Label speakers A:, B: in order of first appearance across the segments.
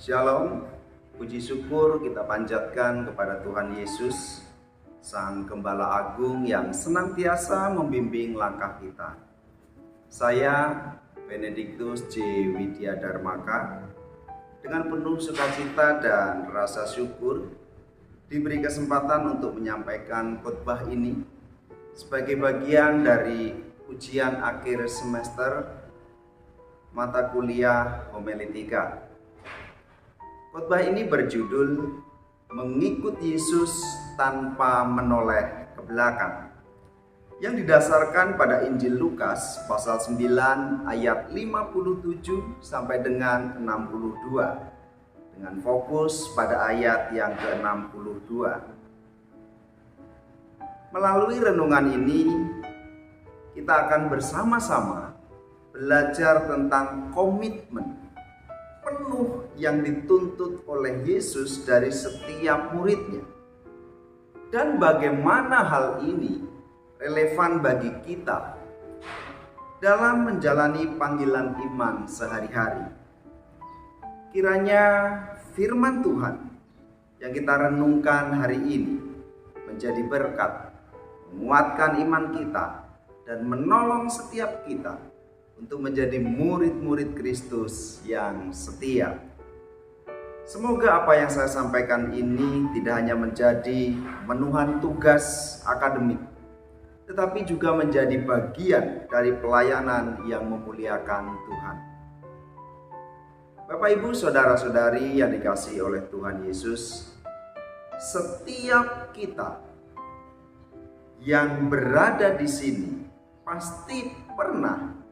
A: Shalom, puji syukur kita panjatkan kepada Tuhan Yesus, Sang Gembala Agung yang senantiasa membimbing langkah kita. Saya, Benediktus J. Widya Darmaka, dengan penuh sukacita dan rasa syukur, diberi kesempatan untuk menyampaikan khotbah ini sebagai bagian dari ujian akhir semester mata kuliah homiletika. Khotbah ini berjudul Mengikut Yesus Tanpa Menoleh ke Belakang, yang didasarkan pada Injil Lukas pasal 9 ayat 57 sampai dengan 62, dengan fokus pada ayat yang ke-62. Melalui renungan ini, kita akan bersama-sama belajar tentang komitmen penuh yang dituntut oleh Yesus dari setiap muridnya, dan bagaimana hal ini relevan bagi kita dalam menjalani panggilan iman sehari-hari. Kiranya firman Tuhan yang kita renungkan hari ini menjadi berkat, menguatkan iman kita, dan menolong setiap kita untuk menjadi murid-murid Kristus yang setia. Semoga apa yang saya sampaikan ini tidak hanya menjadi menuhan tugas akademik, tetapi juga menjadi bagian dari pelayanan yang memuliakan Tuhan. Bapak, Ibu, saudara-saudari yang dikasihi oleh Tuhan Yesus, setiap kita yang berada di sini pasti pernah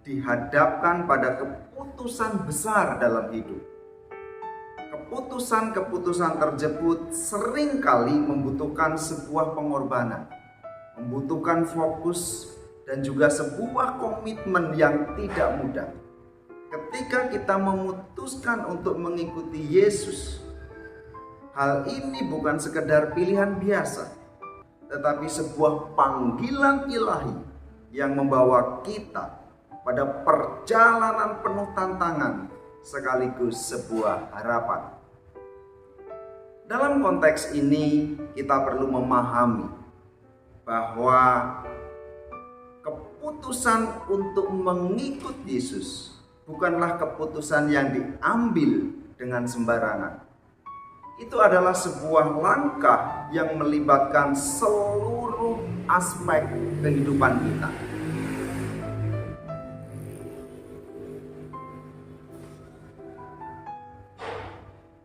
A: dihadapkan pada keputusan besar dalam hidup. Keputusan-keputusan tersebut seringkali membutuhkan sebuah pengorbanan, membutuhkan fokus, dan juga sebuah komitmen yang tidak mudah. Ketika kita memutuskan untuk mengikuti Yesus, hal ini bukan sekedar pilihan biasa, tetapi sebuah panggilan ilahi yang membawa kita pada perjalanan penuh tantangan sekaligus sebuah harapan. Dalam konteks ini, kita perlu memahami bahwa keputusan untuk mengikut Yesus bukanlah keputusan yang diambil dengan sembarangan. Itu adalah sebuah langkah yang melibatkan seluruh aspek kehidupan kita.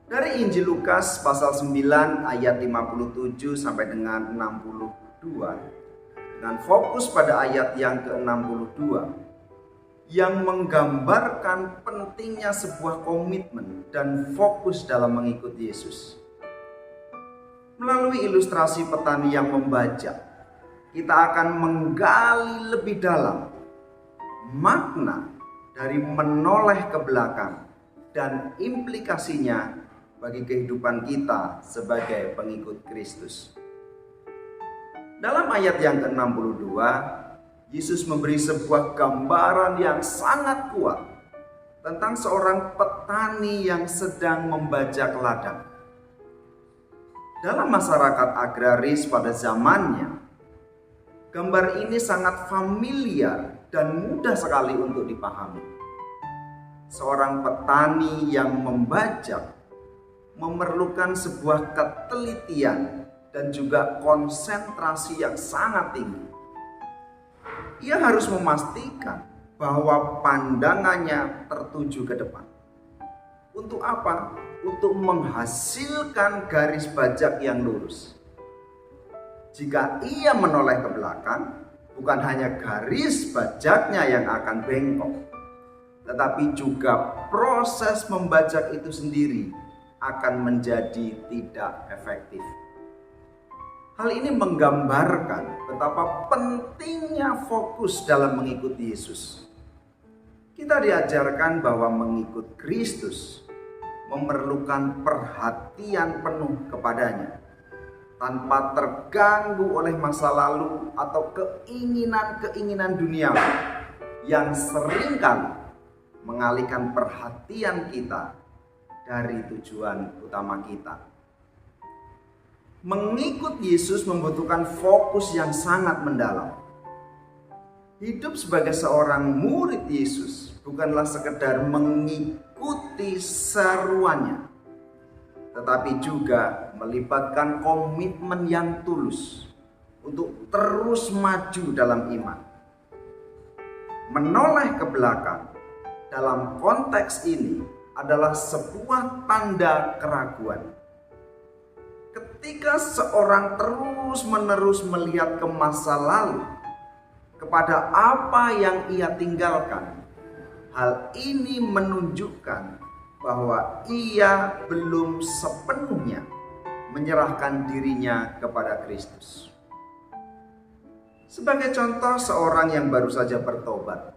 A: Dari Injil Lukas pasal 9 ayat 57 sampai dengan 62, dengan fokus pada ayat yang ke-62, yang menggambarkan pentingnya sebuah komitmen dan fokus dalam mengikuti Yesus. Melalui ilustrasi petani yang membajak, kita akan menggali lebih dalam makna dari menoleh ke belakang dan implikasinya bagi kehidupan kita sebagai pengikut Kristus. Dalam ayat yang ke-62, Yesus memberi sebuah gambaran yang sangat kuat tentang seorang petani yang sedang membajak ladang. Dalam masyarakat agraris pada zamannya, gambar ini sangat familiar dan mudah sekali untuk dipahami. Seorang petani yang membajak memerlukan sebuah ketelitian dan juga konsentrasi yang sangat tinggi. Ia harus memastikan bahwa pandangannya tertuju ke depan. Untuk apa? Untuk menghasilkan garis bajak yang lurus. Jika ia menoleh ke belakang, bukan hanya garis bajaknya yang akan bengkok, tetapi juga proses membajak itu sendiri akan menjadi tidak efektif. Hal ini menggambarkan betapa pentingnya fokus dalam mengikuti Yesus. Kita diajarkan bahwa mengikut Kristus memerlukan perhatian penuh kepadanya, tanpa terganggu oleh masa lalu atau keinginan-keinginan duniawi yang seringkali mengalihkan perhatian kita dari tujuan utama kita. Mengikut Yesus membutuhkan fokus yang sangat mendalam. Hidup sebagai seorang murid Yesus bukanlah sekedar mengikuti seruannya, tetapi juga melibatkan komitmen yang tulus untuk terus maju dalam iman. Menoleh ke belakang dalam konteks ini adalah sebuah tanda keraguan. Ketika seorang terus-menerus melihat ke masa lalu, kepada apa yang ia tinggalkan, hal ini menunjukkan bahwa ia belum sepenuhnya menyerahkan dirinya kepada Kristus. Sebagai contoh, seorang yang baru saja bertobat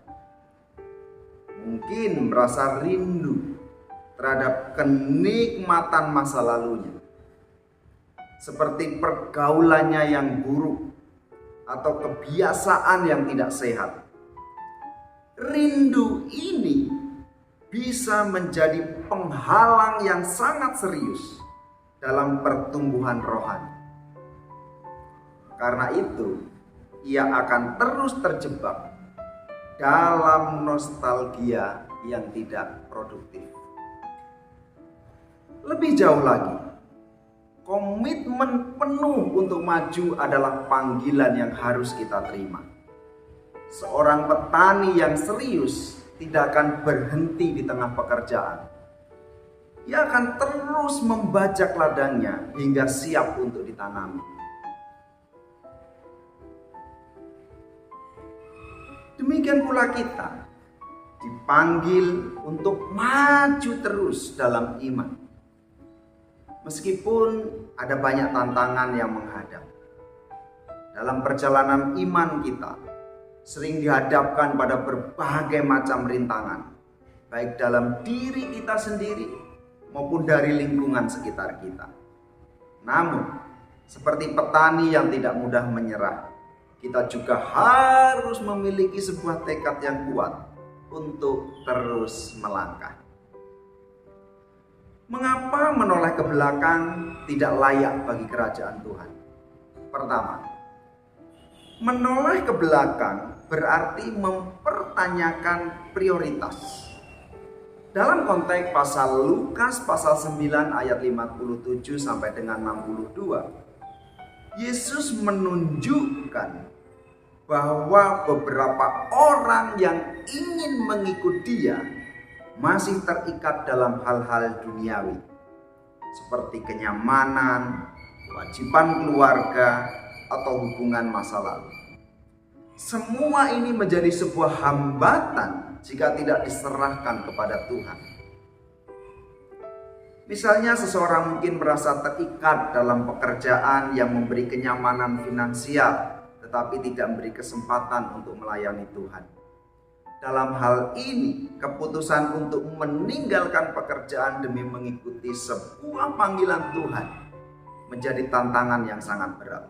A: mungkin merasa rindu terhadap kenikmatan masa lalunya, seperti pergaulannya yang buruk atau kebiasaan yang tidak sehat. Rindu ini bisa menjadi penghalang yang sangat serius dalam pertumbuhan rohani. Karena itu, ia akan terus terjebak dalam nostalgia yang tidak produktif. Lebih jauh lagi, komitmen penuh untuk maju adalah panggilan yang harus kita terima. Seorang petani yang serius tidak akan berhenti di tengah pekerjaan. Ia akan terus membajak ladangnya hingga siap untuk ditanami. Demikian pula kita dipanggil untuk maju terus dalam iman. Meskipun ada banyak tantangan yang menghadap. Dalam perjalanan iman kita sering dihadapkan pada berbagai macam rintangan, baik dalam diri kita sendiri maupun dari lingkungan sekitar kita. Namun, seperti petani yang tidak mudah menyerah, kita juga harus memiliki sebuah tekad yang kuat untuk terus melangkah. Mengapa menoleh ke belakang tidak layak bagi kerajaan Tuhan? Pertama, menoleh ke belakang berarti mempertanyakan prioritas. Dalam konteks pasal Lukas pasal 9 ayat 57 sampai dengan 62, Yesus menunjukkan bahwa beberapa orang yang ingin mengikut Dia masih terikat dalam hal-hal duniawi seperti kenyamanan, kewajiban keluarga, atau hubungan masa lalu. Semua ini menjadi sebuah hambatan jika tidak diserahkan kepada Tuhan. Misalnya seseorang mungkin merasa terikat dalam pekerjaan yang memberi kenyamanan finansial, tetapi tidak memberi kesempatan untuk melayani Tuhan. Dalam hal ini, keputusan untuk meninggalkan pekerjaan demi mengikuti sebuah panggilan Tuhan menjadi tantangan yang sangat berat.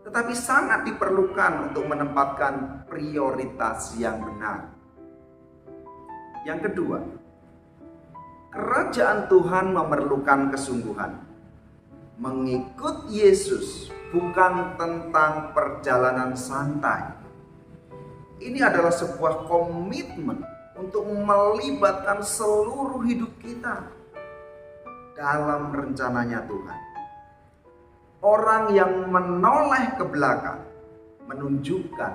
A: Tetapi sangat diperlukan untuk menempatkan prioritas yang benar. Yang kedua, kerajaan Tuhan memerlukan kesungguhan. Mengikut Yesus bukan tentang perjalanan santai. Ini adalah sebuah komitmen untuk melibatkan seluruh hidup kita dalam rencananya Tuhan. Orang yang menoleh ke belakang menunjukkan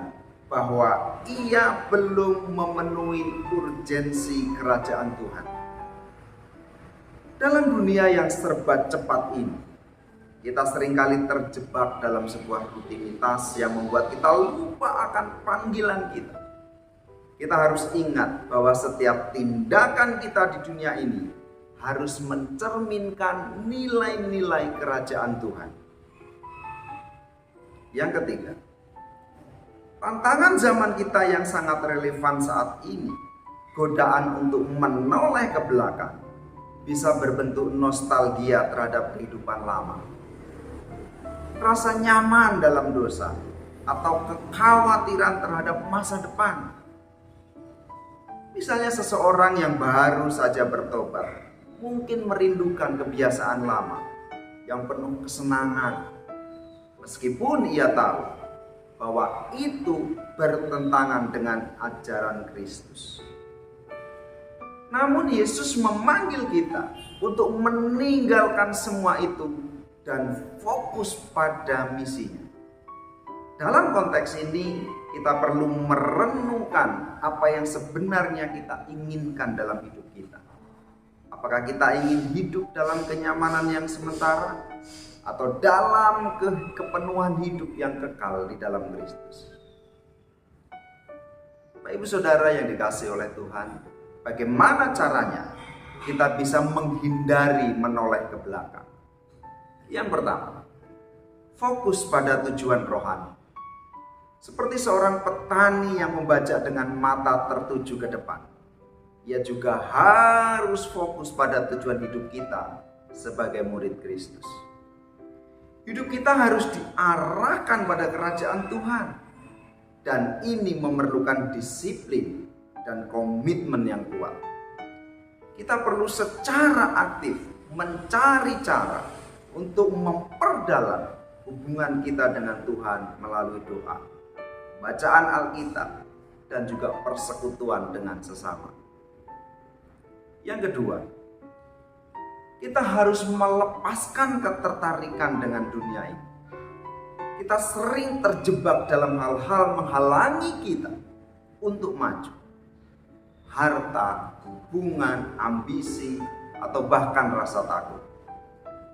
A: bahwa ia belum memenuhi urgensi kerajaan Tuhan. Dalam dunia yang serba cepat ini, kita seringkali terjebak dalam sebuah rutinitas yang membuat kita lupa akan panggilan kita. Kita harus ingat bahwa setiap tindakan kita di dunia ini harus mencerminkan nilai-nilai kerajaan Tuhan. Yang ketiga, tantangan zaman kita yang sangat relevan saat ini, godaan untuk menoleh ke belakang, bisa berbentuk nostalgia terhadap kehidupan lama. Rasa nyaman dalam dosa atau kekhawatiran terhadap masa depan. Misalnya seseorang yang baru saja bertobat mungkin merindukan kebiasaan lama yang penuh kesenangan, meskipun ia tahu bahwa itu bertentangan dengan ajaran Kristus. Namun Yesus memanggil kita untuk meninggalkan semua itu dan fokus pada misinya. Dalam konteks ini, kita perlu merenungkan apa yang sebenarnya kita inginkan dalam hidup kita. Apakah kita ingin hidup dalam kenyamanan yang sementara atau dalam kepenuhan hidup yang kekal di dalam Kristus? Bapak Ibu Saudara yang dikasihi oleh Tuhan, bagaimana caranya kita bisa menghindari menoleh ke belakang? Yang pertama, fokus pada tujuan rohani. Seperti seorang petani yang membajak dengan mata tertuju ke depan, ia juga harus fokus pada tujuan hidup kita sebagai murid Kristus. Hidup kita harus diarahkan pada kerajaan Tuhan, dan ini memerlukan disiplin dan komitmen yang kuat. Kita perlu secara aktif mencari cara untuk memperdalam hubungan kita dengan Tuhan melalui doa, bacaan Alkitab, dan juga persekutuan dengan sesama. Yang kedua, kita harus melepaskan ketertarikan dengan dunia ini. Kita sering terjebak dalam hal-hal menghalangi kita untuk maju. Harta, hubungan, ambisi, atau bahkan rasa takut.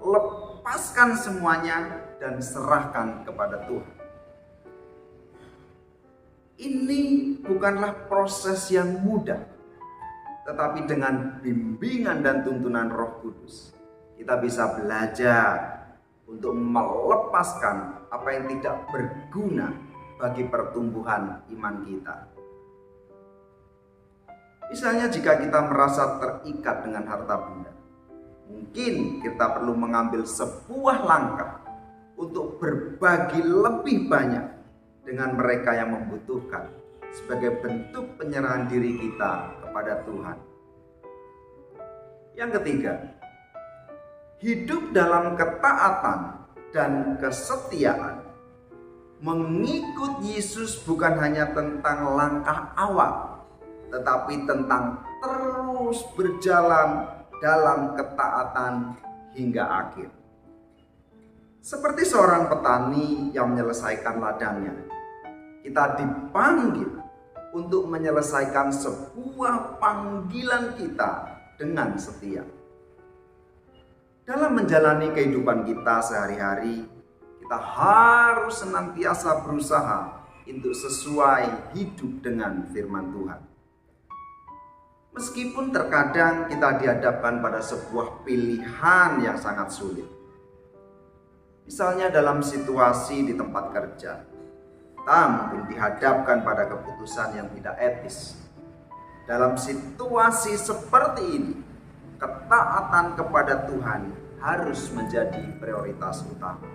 A: Lepaskan semuanya dan serahkan kepada Tuhan. Ini bukanlah proses yang mudah, tetapi dengan bimbingan dan tuntunan Roh Kudus, kita bisa belajar untuk melepaskan apa yang tidak berguna bagi pertumbuhan iman kita. Misalnya jika kita merasa terikat dengan harta benda, mungkin kita perlu mengambil sebuah langkah untuk berbagi lebih banyak dengan mereka yang membutuhkan, sebagai bentuk penyerahan diri kita kepada Tuhan. Yang ketiga, hidup dalam ketaatan dan kesetiaan. Mengikut Yesus bukan hanya tentang langkah awal, tetapi tentang terus berjalan dalam ketaatan hingga akhir. Seperti seorang petani yang menyelesaikan ladangnya, kita dipanggil untuk menyelesaikan sebuah panggilan kita dengan setia. Dalam menjalani kehidupan kita sehari-hari, kita harus senantiasa berusaha untuk sesuai hidup dengan firman Tuhan. Meskipun terkadang kita dihadapkan pada sebuah pilihan yang sangat sulit. Misalnya dalam situasi di tempat kerja, kita mungkin dihadapkan pada keputusan yang tidak etis. Dalam situasi seperti ini, ketaatan kepada Tuhan harus menjadi prioritas utama.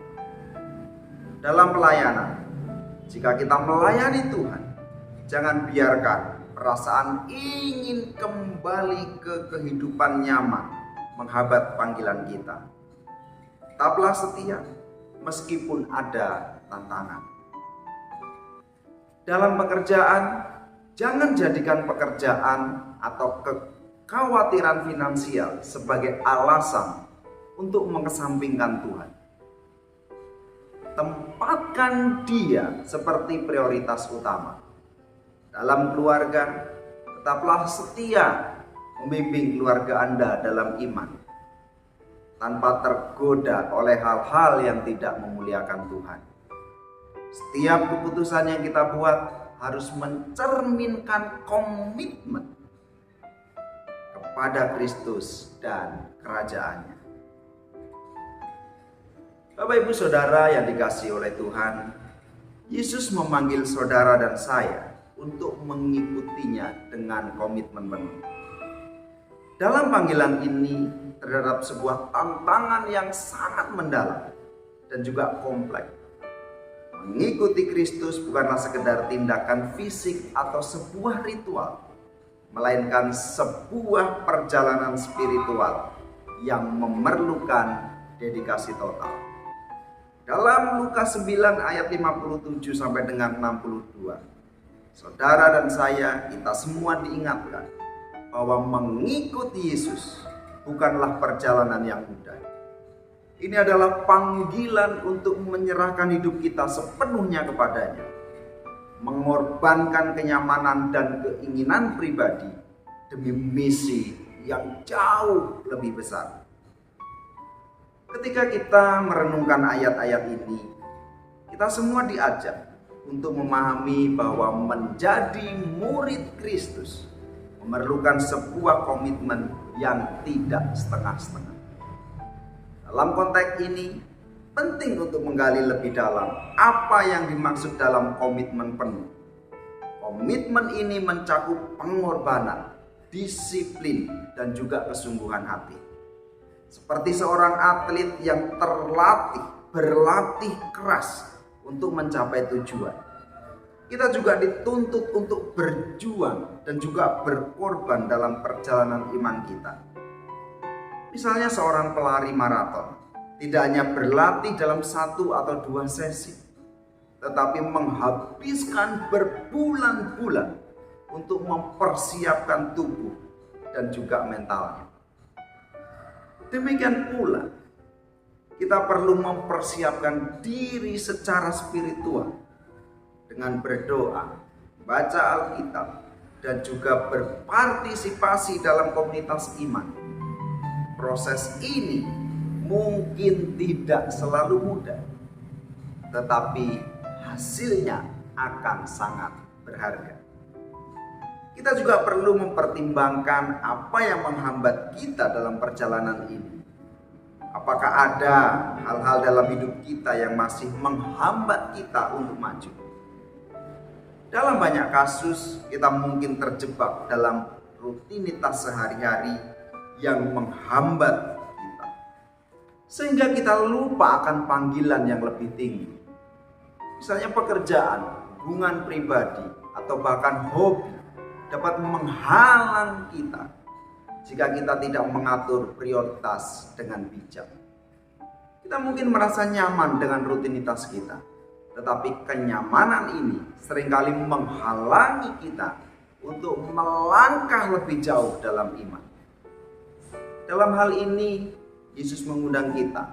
A: Dalam pelayanan, jika kita melayani Tuhan, jangan biarkan perasaan ingin kembali ke kehidupan nyaman menghambat panggilan kita. Tetaplah setia meskipun ada tantangan. Dalam pekerjaan, jangan jadikan pekerjaan atau kekhawatiran finansial sebagai alasan untuk mengesampingkan Tuhan. Tempatkan Dia seperti prioritas utama. Dalam keluarga, tetaplah setia membimbing keluarga Anda dalam iman, tanpa tergoda oleh hal-hal yang tidak memuliakan Tuhan. Setiap keputusan yang kita buat harus mencerminkan komitmen kepada Kristus dan kerajaannya. Bapak Ibu Saudara yang dikasihi oleh Tuhan, Yesus memanggil saudara dan saya untuk mengikutinya dengan komitmen penuh. Dalam panggilan ini terdapat sebuah tantangan yang sangat mendalam dan juga kompleks. Mengikuti Kristus bukanlah sekedar tindakan fisik atau sebuah ritual, melainkan sebuah perjalanan spiritual yang memerlukan dedikasi total. Dalam Lukas 9 ayat 57 sampai dengan 62, saudara dan saya, kita semua diingatkan bahwa mengikuti Yesus bukanlah perjalanan yang mudah. Ini adalah panggilan untuk menyerahkan hidup kita sepenuhnya kepadanya, mengorbankan kenyamanan dan keinginan pribadi demi misi yang jauh lebih besar. Ketika kita merenungkan ayat-ayat ini, kita semua diajak untuk memahami bahwa menjadi murid Kristus memerlukan sebuah komitmen yang tidak setengah-setengah. Dalam konteks ini, penting untuk menggali lebih dalam apa yang dimaksud dalam komitmen penuh. Komitmen ini mencakup pengorbanan, disiplin, dan juga kesungguhan hati. Seperti seorang atlet yang berlatih keras untuk mencapai tujuan. Kita juga dituntut untuk berjuang dan juga berkorban dalam perjalanan iman kita. Misalnya seorang pelari maraton tidak hanya berlatih dalam 1 atau 2 sesi, tetapi menghabiskan berbulan-bulan untuk mempersiapkan tubuh dan juga mentalnya. Demikian pula, kita perlu mempersiapkan diri secara spiritual dengan berdoa, baca Alkitab, dan juga berpartisipasi dalam komunitas iman. Proses ini mungkin tidak selalu mudah, tetapi hasilnya akan sangat berharga. Kita juga perlu mempertimbangkan apa yang menghambat kita dalam perjalanan ini. Apakah ada hal-hal dalam hidup kita yang masih menghambat kita untuk maju? Dalam banyak kasus, kita mungkin terjebak dalam rutinitas sehari-hari yang menghambat kita, sehingga kita lupa akan panggilan yang lebih tinggi. Misalnya pekerjaan, hubungan pribadi, atau bahkan hobi dapat menghalang kita jika kita tidak mengatur prioritas dengan bijak. Kita mungkin merasa nyaman dengan rutinitas kita, tetapi kenyamanan ini seringkali menghalangi kita untuk melangkah lebih jauh dalam iman. Dalam hal ini, Yesus mengundang kita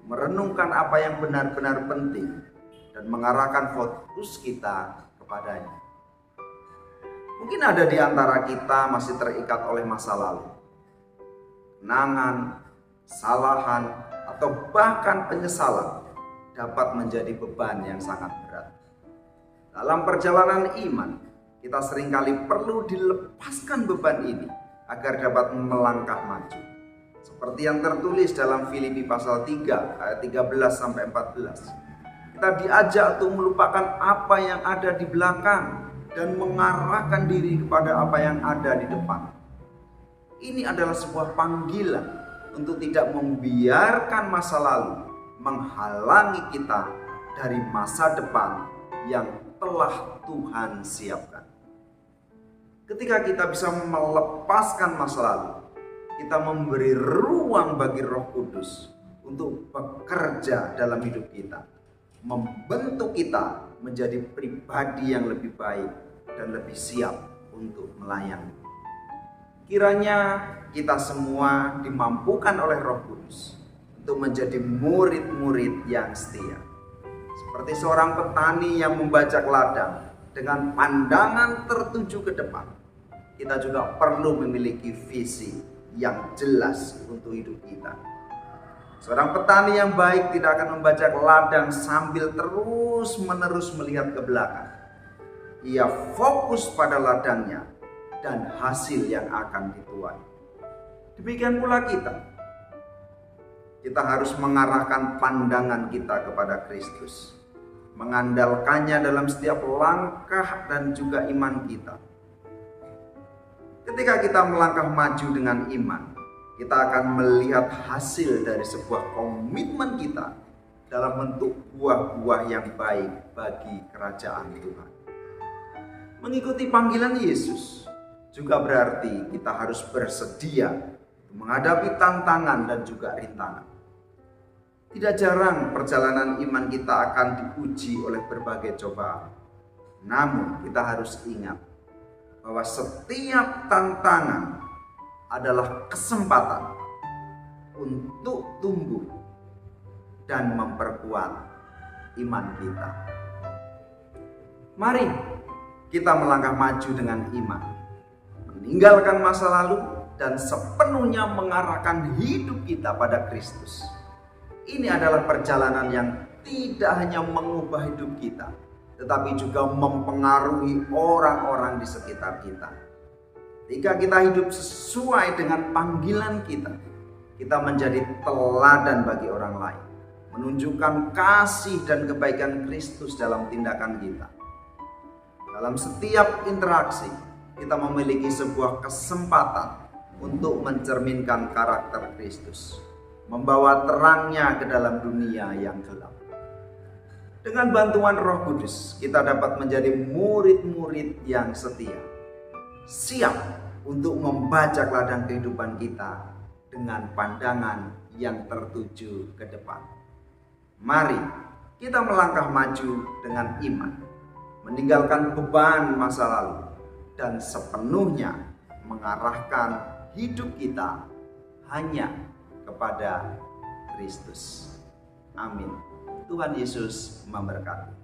A: merenungkan apa yang benar-benar penting dan mengarahkan fokus kita kepadanya. Mungkin ada di antara kita masih terikat oleh masa lalu, kenangan, kesalahan, atau bahkan penyesalan dapat menjadi beban yang sangat berat. Dalam perjalanan iman, kita seringkali perlu dilepaskan beban ini agar dapat melangkah maju. Seperti yang tertulis dalam Filipi pasal 3 ayat 13 sampai 14. Kita diajak untuk melupakan apa yang ada di belakang dan mengarahkan diri kepada apa yang ada di depan. Ini adalah sebuah panggilan untuk tidak membiarkan masa lalu menghalangi kita dari masa depan yang telah Tuhan siapkan. Ketika kita bisa melepaskan masa lalu, kita memberi ruang bagi Roh Kudus untuk bekerja dalam hidup kita, membentuk kita menjadi pribadi yang lebih baik dan lebih siap untuk melayani. Kiranya kita semua dimampukan oleh Roh Kudus untuk menjadi murid-murid yang setia. Seperti seorang petani yang membajak ladang dengan pandangan tertuju ke depan, kita juga perlu memiliki visi yang jelas untuk hidup kita. Seorang petani yang baik tidak akan membajak ladang sambil terus-menerus melihat ke belakang. Ia fokus pada ladangnya dan hasil yang akan dituai. Demikian pula kita. Kita harus mengarahkan pandangan kita kepada Kristus, mengandalkannya dalam setiap langkah dan juga iman kita. Ketika kita melangkah maju dengan iman, kita akan melihat hasil dari sebuah komitmen kita dalam bentuk buah-buah yang baik bagi kerajaan Tuhan. Mengikuti panggilan Yesus juga berarti kita harus bersedia menghadapi tantangan dan juga rintangan. Tidak jarang perjalanan iman kita akan diuji oleh berbagai cobaan. Namun kita harus ingat bahwa setiap tantangan adalah kesempatan untuk tumbuh dan memperkuat iman kita. Mari kita melangkah maju dengan iman, meninggalkan masa lalu dan sepenuhnya mengarahkan hidup kita pada Kristus. Ini adalah perjalanan yang tidak hanya mengubah hidup kita, tetapi juga mempengaruhi orang-orang di sekitar kita. Jika kita hidup sesuai dengan panggilan kita, kita menjadi teladan bagi orang lain, menunjukkan kasih dan kebaikan Kristus dalam tindakan kita. Dalam setiap interaksi, kita memiliki sebuah kesempatan untuk mencerminkan karakter Kristus, membawa terangnya ke dalam dunia yang gelap. Dengan bantuan Roh Kudus, kita dapat menjadi murid-murid yang setia, siap untuk membaca ladang kehidupan kita dengan pandangan yang tertuju ke depan. Mari kita melangkah maju dengan iman, meninggalkan beban masa lalu, dan sepenuhnya mengarahkan hidup kita hanya kepada Kristus. Amin. Tuhan Yesus memberkati.